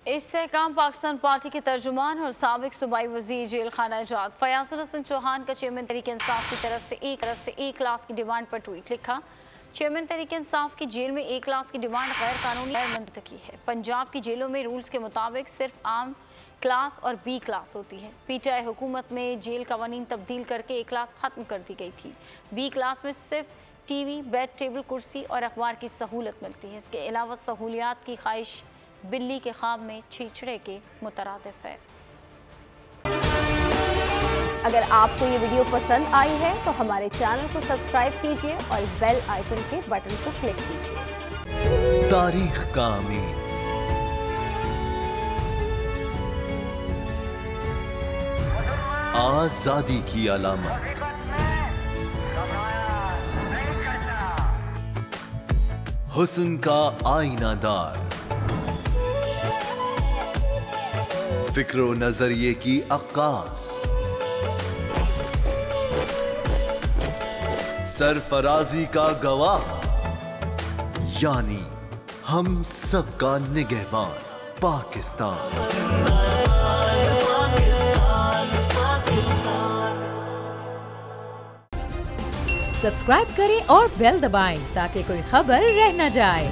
इस्तेहकाम Pakistan party के तर्जुमान और साबिक सूबाई वजीर जेल खाना जात फयाजुल हसन चौहान का चेयरमैन तहरीक इंसाफ की तरफ से 1 लाख की डिमांड पर ट्वीट लिखा। चेयरमैन तहरीक इंसाफ की जेल में 1 लाख की डिमांड गैर कानूनी मंतकी है। पंजाब की जेलों में रूल्स के मुताबिक सिर्फ आम क्लास और बी क्लास होती है। पीटीआई हुकूमत में जेल कवानीन तब्दील करके 1 क्लास ख़त्म कर दी गई थी। बी क्लास में सिर्फ टीवी, बेड, टेबल, कुर्सी और अखबार की सहूलत मिलती है। इसके अलावा सहूलियात की ख्वाहिश बिल्ली के ख्वाब में छिछड़े के मुतरादिफ है। अगर आपको ये वीडियो पसंद आई है तो हमारे चैनल को सब्सक्राइब कीजिए और बेल आइकन के बटन को क्लिक कीजिए। तारीख का अमीन, आजादी की अलामत, हुस्न का आईनादार, फिक्र व नजरिए की अक्कास, सरफराजी का गवाह, यानी हम सबका निगहबान पाकिस्तान। सब्सक्राइब करें और बेल दबाएं ताकि कोई खबर रह न जाए।